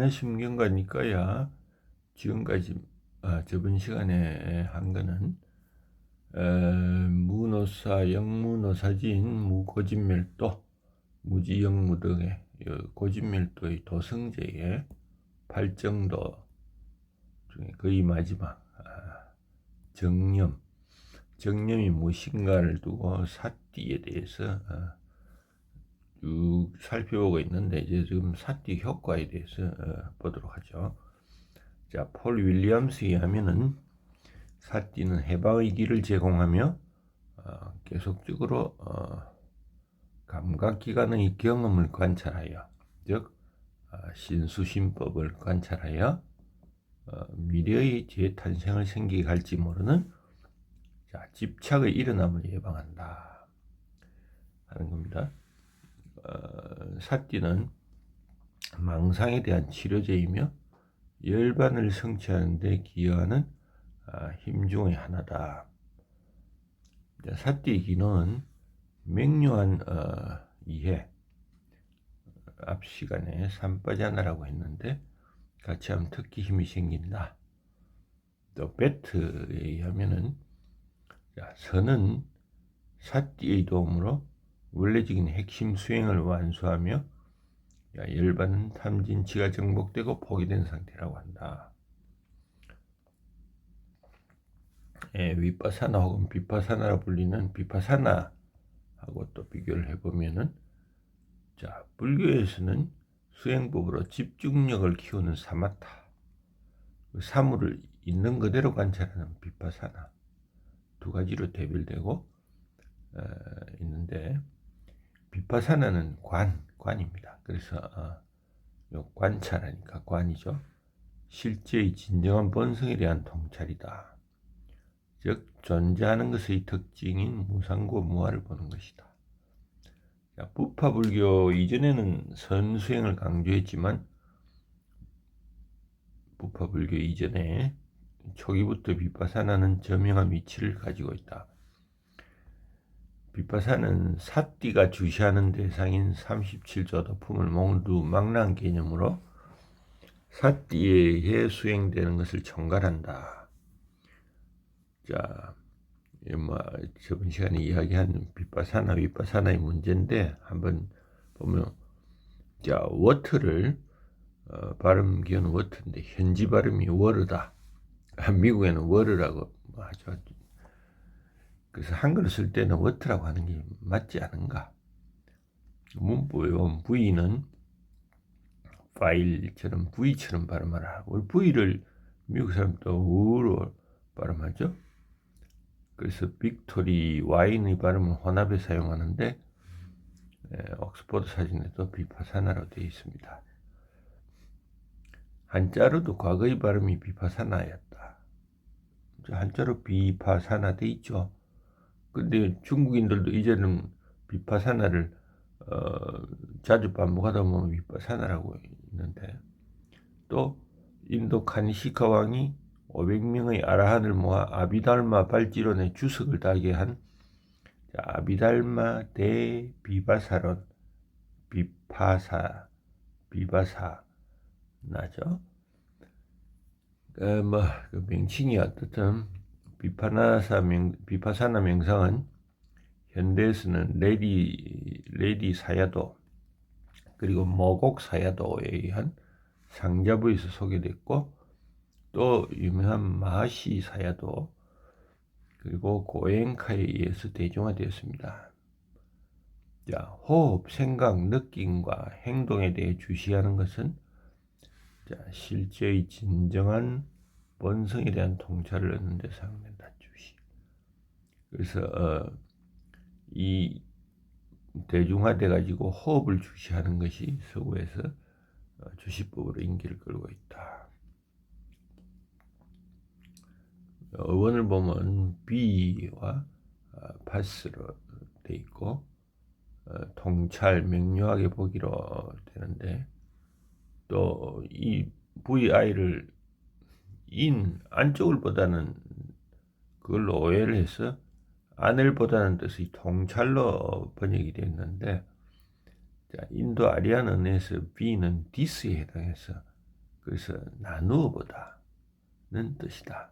심경과니까야 지금까지 저번 시간에 한 거는 무노사, 영무노사진, 무고진멸도, 무지영무 등의 고진멸도의 도성제의 발정도 중에 거의 마지막 정념이 무엇인가를 두고 사띠에 대해서 쭉 살펴보고 있는데, 이제 지금 사띠 효과에 대해서 보도록 하죠. 자, 폴 윌리엄스에 의하면은 사띠는 해방의 길을 제공하며 계속적으로 감각기관의 경험을 관찰하여, 즉 신수신법을 관찰하여 미래의 재탄생을 생기게 할지 모르는 집착의 일어남을 예방한다 하는 겁니다. 사띠는 망상에 대한 치료제이며 열반을 성취하는 데 기여하는 힘 중의 하나다. 사띠의 기능은 명료한 이해, 앞 시간에 삼빠자나라고 했는데 같이 하면 특히 힘이 생긴다. 또 베트에 의하면은 선은 사띠의 도움으로 원래적인 핵심 수행을 완수하며 열반은 탐진치가 정복되고 포기된 상태라고 한다. 위파사나 혹은 비파사나라 불리는 비파사나하고 또 비교를 해보면은, 불교에서는 수행법으로 집중력을 키우는 사마타, 사물을 있는 그대로 관찰하는 비파사나 두 가지로 대별되고 있는데, 비파사나는 관입니다. 그래서 관찰하니까 관이죠. 실제의 진정한 본성에 대한 통찰이다. 즉 존재하는 것의 특징인 무상고 무아를 보는 것이다. 부파불교 이전에는 선수행을 강조했지만, 부파불교 이전에 초기부터 비파사나는 저명한 위치를 가지고 있다. 비파사는 사띠가 주시하는 대상인 37조 도품을 모두 망라한 개념으로 사띠에 의해 수행되는 것을 총괄한다. 저번 시간에 이야기한 비파사나, 위파사나의 문제인데, 한번 보면, 워트를 발음 기호는 워트인데 현지 발음이 워르다. 미국에는 워르라고 하죠. 그래서 한글을 쓸 때는 워트라고 하는 게 맞지 않은가? 문법에 보면 V는 파일처럼 V처럼 발음하라. 우리 V를 미국 사람도 우로 발음하죠. 그래서 빅토리, 와인의 발음을 혼합해 사용하는데, 옥스퍼드 사진에도 비파사나로 되어 있습니다. 한자로도 과거의 발음이 비파사나였다. 한자로 비파사나 돼 있죠. 근데 중국인들도 이제는 비파사나를 자주 반복하다 보면 비파사나라고 있는데, 또 인도 카니시카 왕이 500명의 아라한을 모아 아비달마 발지론의 주석을 따게 한 아비달마 대 비바사론, 비바사나죠. 그 명칭이 어떻든 비파사나 명상은 현대에서는 레디 사야도, 그리고 모곡 사야도에 의한 상자부에서 소개됐고, 또 유명한 마하시 사야도, 그리고 고엔카에 의해서 대중화되었습니다. 호흡, 생각, 느낌과 행동에 대해 주시하는 것은 실제의 진정한 본성에 대한 통찰을 얻는 데 사용된다. 주시. 그래서 이 대중화돼 가지고 호흡을 주시하는 것이 서구에서 주시법으로 인기를 끌고 있다. 어원을 보면 비와 파스로 돼 있고, 통찰, 명료하게 보기로 되는데, 또 이 VI를 안쪽을 보다는 그걸로 오해를 해서 안을 보다는 뜻의 통찰로 번역이 됐는데, 인도 아리안 언어에서 B는 디스에 해당해서 그래서 나누어 보다는 뜻이다.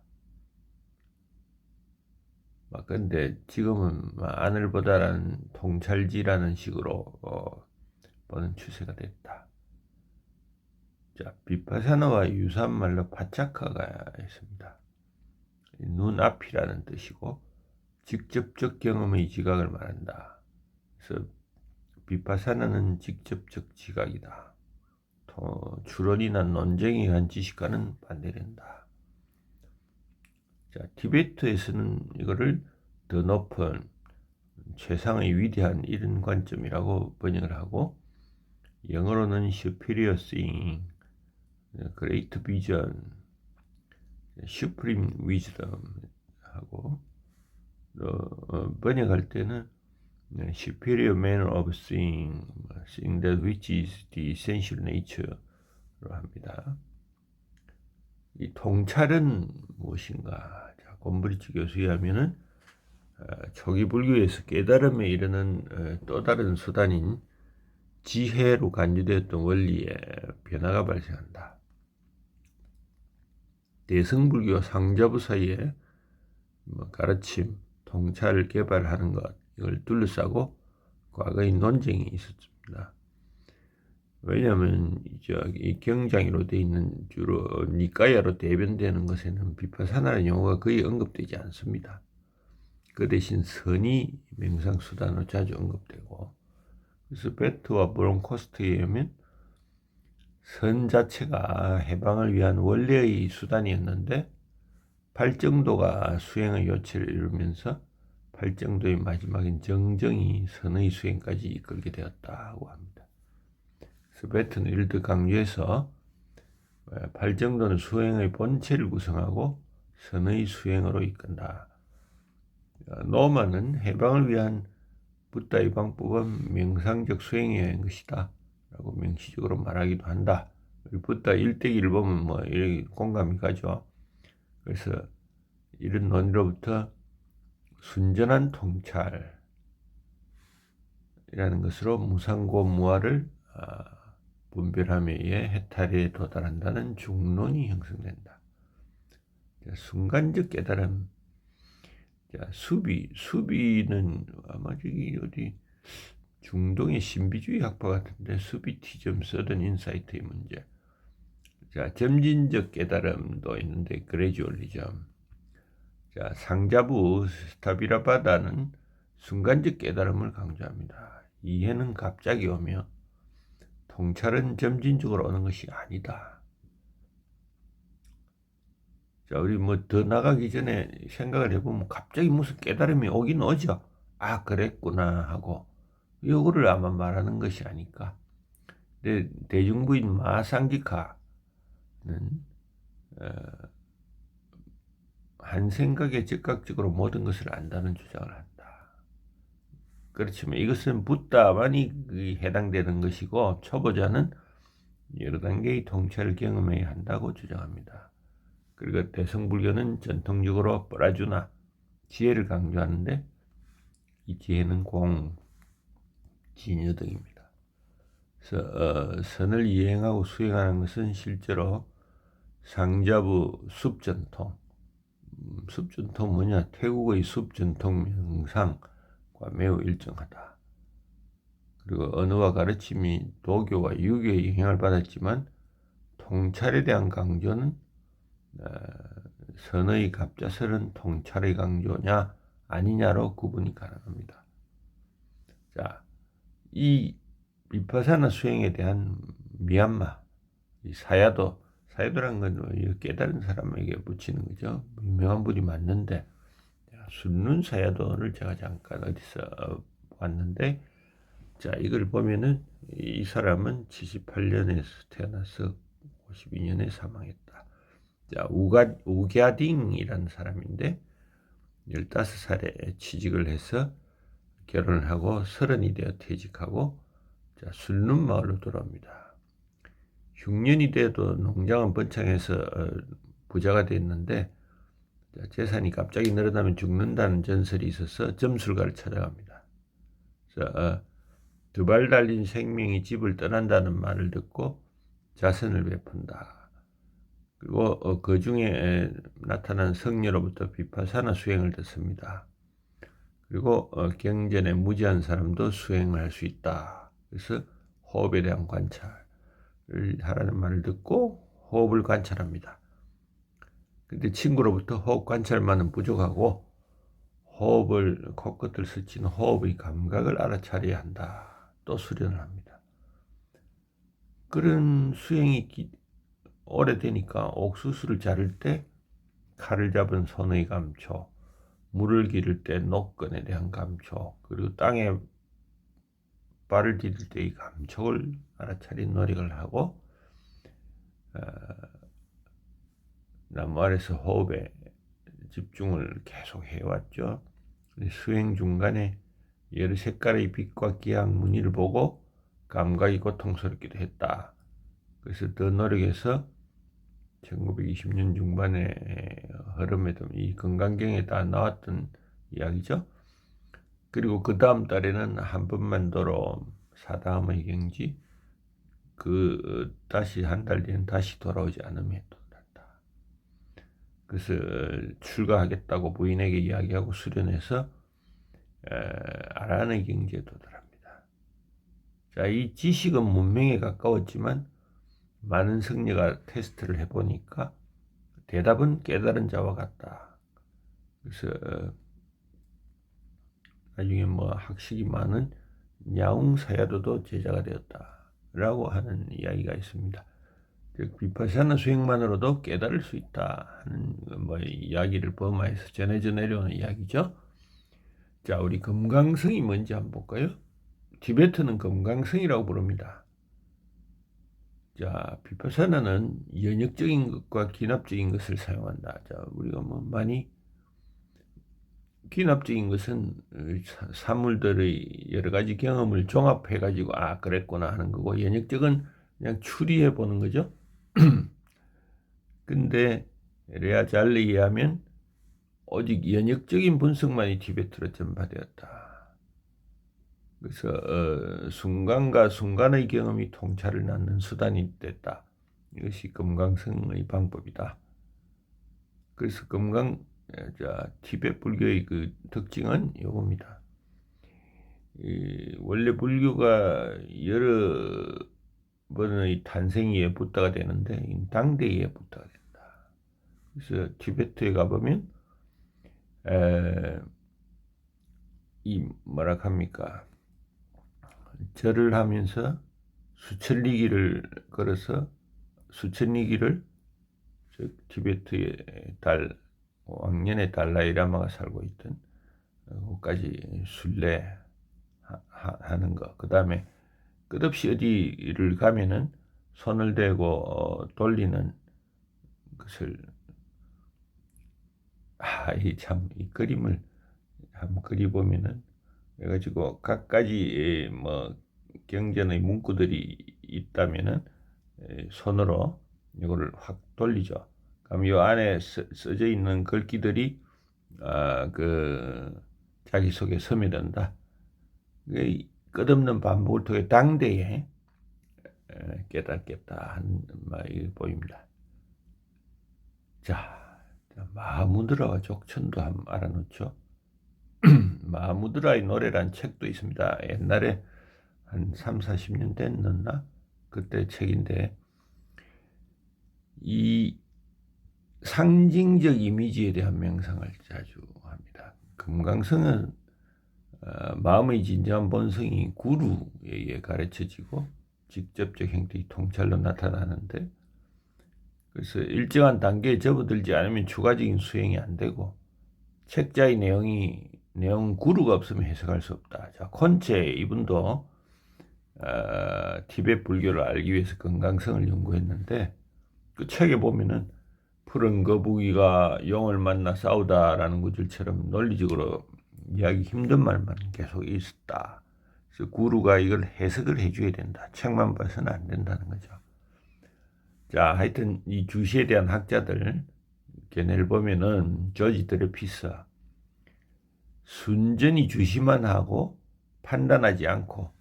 근데 지금은 아늘보다라는 통찰지라는 식으로 보는 추세가 됐다. 자, 비파사나와 유사한 말로 파차카가 있습니다. 눈앞이라는 뜻이고 직접적 경험의 지각을 말한다. 그래서 비파사나는 직접적 지각이다. 추론이나 논쟁에 의한 지식과는 반대된다. 자, 티베트에서는 이거를 더 높은 최상의 위대한 이런 관점이라고 번역을 하고, 영어로는 superior seeing, great vision, supreme wisdom 하고, 번역할 때는 superior manner of seeing, seeing that which is the essential nature로 합니다. 이 통찰은 무엇인가? 자, 곰브리츠 교수에 의하면은 초기 불교에서 깨달음에 이르는 또 다른 수단인 지혜로 간주되었던 원리에 변화가 발생한다. 대승불교 상자부 사이에 가르침, 통찰을 개발하는 것, 이걸 둘러싸고 과거의 논쟁이 있었습니다. 왜냐하면 이 경장이로 되어 있는 주로 니까야로 대변되는 것에는 비파사나라는 용어가 거의 언급되지 않습니다. 그 대신 선이 명상수단으로 자주 언급되고, 그래서 베트와 브론코스트에 의하면 선 자체가 해방을 위한 원래의 수단이었는데 팔정도가 수행의 요체를 이루면서 팔정도의 마지막인 정정이 선의 수행까지 이끌게 되었다고 합니다. 그래서 베트는 이를 더 강조해서 팔정도는 수행의 본체를 구성하고 선의 수행으로 이끈다. 노마는 해방을 위한 붓다의 방법은 명상적 수행의 것이다 라고 명시적으로 말하기도 한다. 붓다 일대기를 보면 이렇게 공감이 가죠. 그래서 이런 논리로부터 순전한 통찰이라는 것으로 무상고 무아를 분별함에 의해 해탈에 도달한다는 중론이 형성된다. 순간적 깨달음. 자, 수비는 아마 저기 어디 중동의 신비주의 학파 같은데 수비티즘 서든 인사이트의 문제. 자, 점진적 깨달음도 있는데 그레주얼리즘. 자, 상자부 스타비라바다는 순간적 깨달음을 강조합니다. 이해는 갑자기 오며 통찰은 점진적으로 오는 것이 아니다. 자, 우리 더 나가기 전에 생각을 해보면 갑자기 무슨 깨달음이 오긴 오죠. 아, 그랬구나 하고. 요거를 아마 말하는 것이 아닐까. 근데 대중부인 마상기카는 한 생각에 즉각적으로 모든 것을 안다는 주장을 한다. 그렇지만 이것은 붓다만이 해당되는 것이고 초보자는 여러 단계의 통찰을 경험해야 한다고 주장합니다. 그리고 대승불교는 전통적으로 뿌라주나 지혜를 강조하는데 이 지혜는 공, 진여 등입니다. 그래서 선을 이행하고 수행하는 것은 실제로 상자부 숲전통, 숲전통 뭐냐? 태국의 숲전통 명상과 매우 일정하다. 그리고 언어와 가르침이 도교와 유교의 영향을 받았지만 통찰에 대한 강조는 선의 갑자설은 통찰의 강조냐 아니냐로 구분이 가능합니다. 자, 이 비파사나 수행에 대한 미얀마, 이 사야도라는 건 깨달은 사람에게 붙이는 거죠. 유명한 분이 맞는데 순눈 사야도를 제가 잠깐 어디서 봤는데, 자, 이걸 보면은 이 사람은 78년에 태어나서 52년에 사망했다. 자, 우갸딩이라는 사람인데 15살에 취직을 해서 결혼을 하고 30이 되어 퇴직하고 자, 순눈 마을로 돌아옵니다. 흉년이 돼도 농장은 번창해서 부자가 됐는데 재산이 갑자기 늘어나면 죽는다는 전설이 있어서 점술가를 찾아갑니다. 그래서 두 발 달린 생명이 집을 떠난다는 말을 듣고 자선을 베푼다. 그리고 그 중에 나타난 성녀로부터 비파사나 수행을 듣습니다. 그리고 경전에 무지한 사람도 수행을 할 수 있다. 그래서 호흡에 대한 관찰을 하라는 말을 듣고 호흡을 관찰합니다. 근데 친구로부터 호흡 관찰만은 부족하고 호흡을 코끝을 스치는 호흡의 감각을 알아차려야 한다. 또 수련을 합니다. 그런 수행이 오래되니까 옥수수를 자를 때 칼을 잡은 손의 감촉, 물을 기를 때 노건에 대한 감촉, 그리고 땅에 발을 디딜 때의 감촉을 알아차린 노력을 하고 나무 아래서 호흡에 집중을 계속 해왔죠. 수행 중간에 여러 색깔의 빛과 기양 무늬를 보고 감각이 고통스럽기도 했다. 그래서 더 노력해서 1920년 중반에 흐름에도 이 건강경에 다 나왔던 이야기죠. 그리고 그 다음 달에는 한 번만 도로 사다음의 경지 다시 한 달 뒤엔 다시 돌아오지 않으면 도달한다. 그래서 출가하겠다고 부인에게 이야기하고 수련해서 아란의 경지에 도달합니다. 자, 이 지식은 문명에 가까웠지만 많은 성녀가 테스트를 해보니까 대답은 깨달은 자와 같다. 그래서 나중에 학식이 많은 야웅사야도도 제자가 되었다라고 하는 이야기가 있습니다. 즉 비파샤나 수행만으로도 깨달을 수 있다 하는 이야기를 범하에서 전해져 내려오는 이야기죠. 자, 우리 금강성이 뭔지 한번 볼까요? 티베트는 금강성이라고 부릅니다. 자, 비파사나는 연역적인 것과 기납적인 것을 사용한다. 자, 우리가 많이 기납적인 것은 사물들의 여러 가지 경험을 종합해 가지고 그랬구나 하는 거고, 연역적은 그냥 추리해 보는 거죠. 근데 레아 잘리에 의하면 오직 연역적인 분석만이 티베트로 전파되었다. 그래서 순간과 순간의 경험이 통찰을 낳는 수단이 됐다. 이것이 금강성의 방법이다. 그래서 티베트 불교의 그 특징은 이겁니다. 원래 불교가 여러 번의 탄생에 부터가 되는데 당대에 부터가 된다. 그래서 티베트에 가보면 절을 하면서 수천리길을 걸어서 수천리길을 티베트의 왕년의 달라이라마가 살고 있던 곳까지 순례하는 것. 그 다음에 끝없이 어디를 가면은 손을 대고 돌리는 것을 이 그림을 한번 그려보면은 그래가지고 각가지 경전의 문구들이 있다면은 손으로 이거를 확 돌리죠. 그럼 이 안에 써져 있는 글귀들이 자기 속에 스며든다. 끝없는 반복을 통해 당대에 깨닫겠다 하는 말이 보입니다. 자, 마하무드라와 족천도 한번 알아놓죠. 마하무드라의 노래란 책도 있습니다. 옛날에 한 30-40년 됐나? 그때 책인데 이 상징적 이미지에 대한 명상을 자주 합니다. 금강성은 마음의 진정한 본성이 구루에 의해 가르쳐지고 직접적 형태의 통찰로 나타나는데, 그래서 일정한 단계에 접어들지 않으면 추가적인 수행이 안 되고 책자의 내용 구루가 없으면 해석할 수 없다. 자, 콘체 이분도 티베트 불교를 알기 위해서 금강성을 연구했는데 그 책에 보면은 푸른 거북이가 용을 만나 싸우다라는 구절처럼 논리적으로 이야기 힘든 말만 계속 있었다. 그래서 구루가 이걸 해석을 해줘야 된다. 책만 봐서는 안 된다는 거죠. 자, 하여튼 이 주시에 대한 학자들 견해를 보면은 조지 드레피스 순전히 주시만 하고 판단하지 않고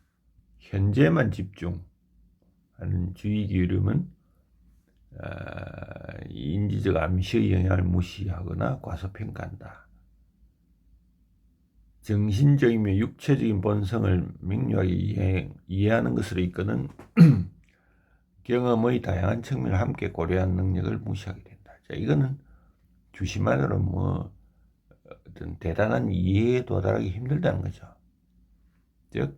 현재만 집중하는 주의 기울임은 인지적 암시의 영향을 무시하거나 과소평가한다. 정신적이며 육체적인 본성을 명료하게 이해하는 것으로 이끄는 경험의 다양한 측면을 함께 고려하는 능력을 무시하게 된다. 자, 이거는 주시만으로 뭐 어떤 대단한 이해에 도달하기 힘들다는 거죠. 즉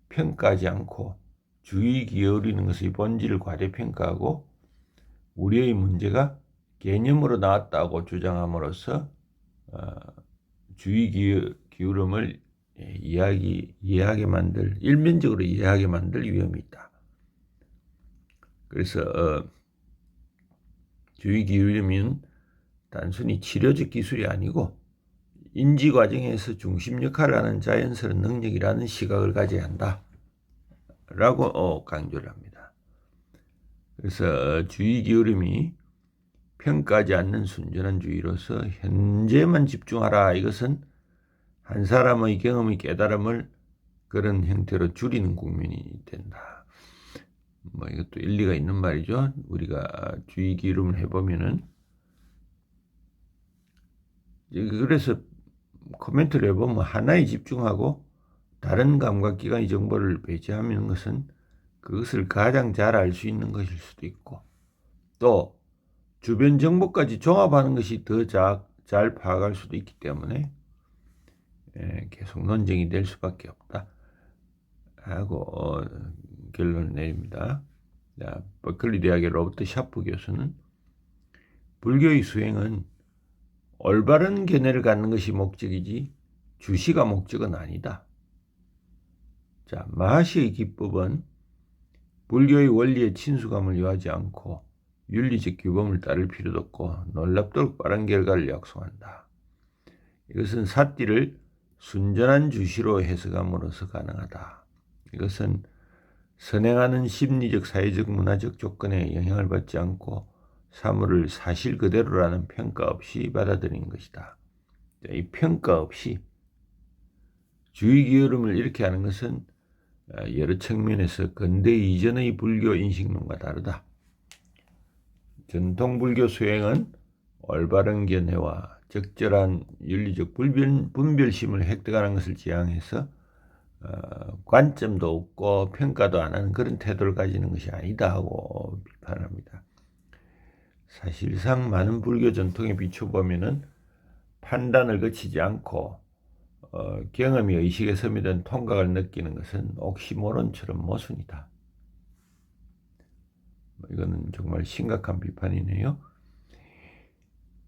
평가하지 않고 주의 기울이는 것의 본질을 과대평가하고 우리의 문제가 개념으로 나왔다고 주장함으로써 주의 기울음을 이해하게 만들, 일면적으로 이해하게 만들 위험이 있다. 그래서 주의 기울임은 단순히 치료적 기술이 아니고 인지 과정에서 중심 역할을 하는 자연스러운 능력이라는 시각을 가져야 한다. 라고 강조를 합니다. 그래서 주의 기울임이 평가하지 않는 순전한 주의로서 현재만 집중하라. 이것은 한 사람의 경험의 깨달음을 그런 형태로 줄이는 국면이 된다. 뭐 이것도 일리가 있는 말이죠. 우리가 주의 기울임을 해보면은 그래서 코멘트를 해보면 하나에 집중하고 다른 감각기관의 정보를 배제하는 것은 그것을 가장 잘 알 수 있는 것일 수도 있고 또 주변 정보까지 종합하는 것이 더 잘 파악할 수도 있기 때문에 계속 논쟁이 될 수밖에 없다 하고 결론을 내립니다. 자, 버클리 대학의 로버트 샤프 교수는 불교의 수행은 올바른 견해를 갖는 것이 목적이지 주시가 목적은 아니다. 자, 마하시의 기법은 불교의 원리에 친숙함을 요하지 않고 윤리적 규범을 따를 필요도 없고 놀랍도록 빠른 결과를 약속한다. 이것은 사띠를 순전한 주시로 해석함으로써 가능하다. 이것은 선행하는 심리적, 사회적, 문화적 조건에 영향을 받지 않고 사물을 사실 그대로라는 평가 없이 받아들이는 것이다. 이 평가 없이 주의 기울음을 이렇게 하는 것은 여러 측면에서 근대 이전의 불교 인식론과 다르다. 전통 불교 수행은 올바른 견해와 적절한 윤리적 분별심을 획득하는 것을 지향해서 관점도 없고 평가도 안 하는 그런 태도를 가지는 것이 아니다 하고 비판합니다. 사실상 많은 불교 전통에 비춰보면은 판단을 거치지 않고 경험이 의식에 스며든 통각을 느끼는 것은 옥시모론처럼 모순이다. 이거는 정말 심각한 비판이네요.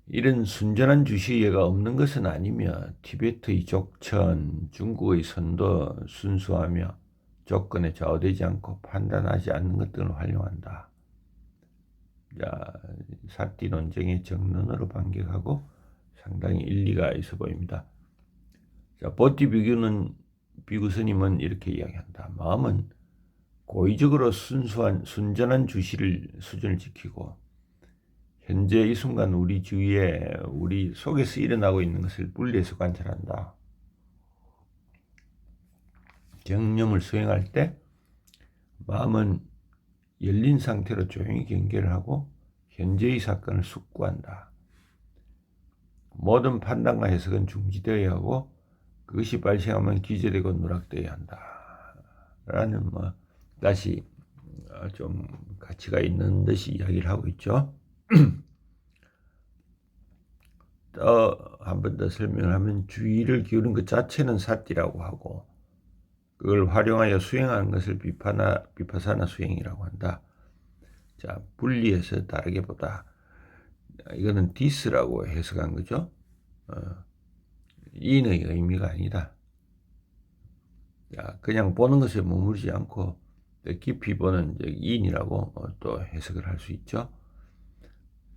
이런 순전한 주시의가 없는 것은 아니며 티베트의 족천, 중국의 선도 순수하며 조건에 좌우되지 않고 판단하지 않는 것 등을 활용한다. 자, 사띠 논쟁의 정론으로 반격하고 상당히 일리가 있어 보입니다. 자, 보티 비구 스님은 이렇게 이야기한다. 마음은 고의적으로 순전한 주시를 수준을 지키고 현재 이 순간 우리 주위에 우리 속에서 일어나고 있는 것을 분리해서 관찰한다. 경념을 수행할 때 마음은 열린 상태로 조용히 경계를 하고 현재의 사건을 숙고한다. 모든 판단과 해석은 중지되어야 하고 그것이 발생하면 기재되고 누락되어야 한다. 라는 다시 좀 가치가 있는 듯이 이야기를 하고 있죠. 한 번 더 설명을 하면 주의를 기울인 것 자체는 사띠라고 하고 그걸 활용하여 수행하는 것을 비파사나 수행이라고 한다. 자, 분리해서 다르게 보다. 이거는 디스라고 해석한 거죠. 인의 의미가 아니다. 자, 그냥 보는 것에 머무르지 않고 깊이 보는 인이라고 또 해석을 할 수 있죠.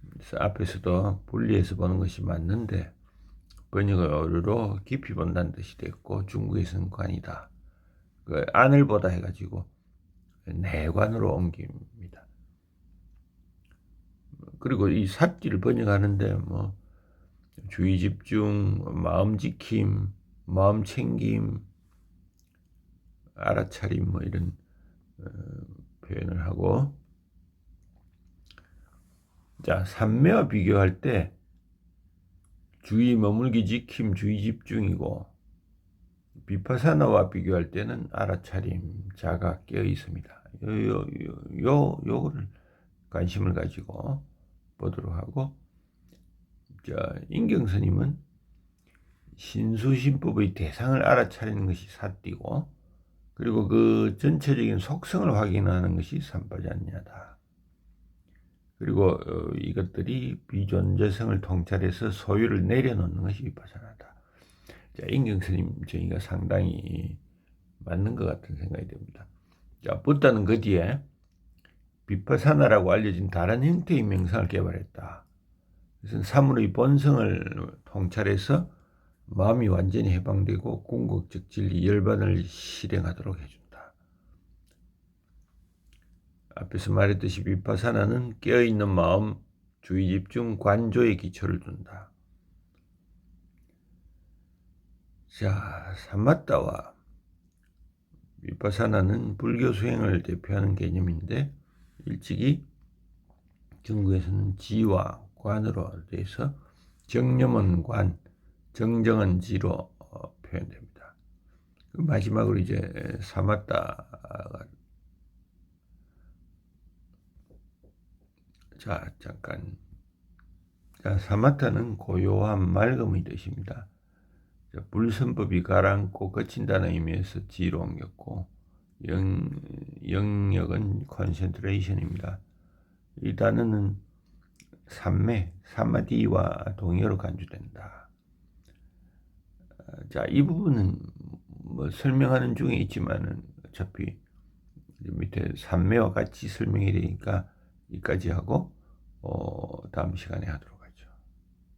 그래서 앞에서도 분리해서 보는 것이 맞는데 번역어로 깊이 본다는 뜻이 됐고 중국에서는 관이다. 그 안을 보다 해가지고 내관으로 옮깁니다. 그리고 이 사띠를 번역하는데 주의 집중, 마음 지킴, 마음 챙김, 알아차림 이런 표현을 하고 자, 삼매와 비교할 때 주의 머물기 지킴, 주의 집중이고, 비파사나와 비교할 때는 알아차림, 자가 깨어 있습니다. 요거를 관심을 가지고 보도록 하고, 자, 인경스님은 신수신법의 대상을 알아차리는 것이 사띠고, 그리고 그 전체적인 속성을 확인하는 것이 삼파자냐다. 그리고 이것들이 비존재성을 통찰해서 소유를 내려놓는 것이 비파사나다. 자, 인경스님 정의가 상당히 맞는 것 같은 생각이 듭니다. 자, 부다는 그 뒤에 비파사나라고 알려진 다른 형태의 명상을 개발했다. 그것은 사물의 본성을 통찰해서 마음이 완전히 해방되고 궁극적 진리 열반을 실행하도록 해준다. 앞에서 말했듯이 비파사나는 깨어있는 마음, 주의 집중, 관조의 기초를 둔다. 자, 사마타와 비파사나는 불교 수행을 대표하는 개념인데 일찍이 중국에서는 지와 관으로 돼서 정념은 관, 정정은 지로 표현됩니다. 마지막으로 이제 사마타가 자 잠깐 사마타는 고요함, 맑음의 뜻입니다. 불선법이 가라앉고 거친다는 의미에서 지로 옮겼고 영역은 컨센트레이션입니다. 이 단어는 삼매, 사마디와 동의어로 간주된다. 자, 이 부분은 뭐 설명하는 중에 있지만은 어차피 밑에 삼매와 같이 설명이 되니까 여기까지 하고 다음 시간에 하도록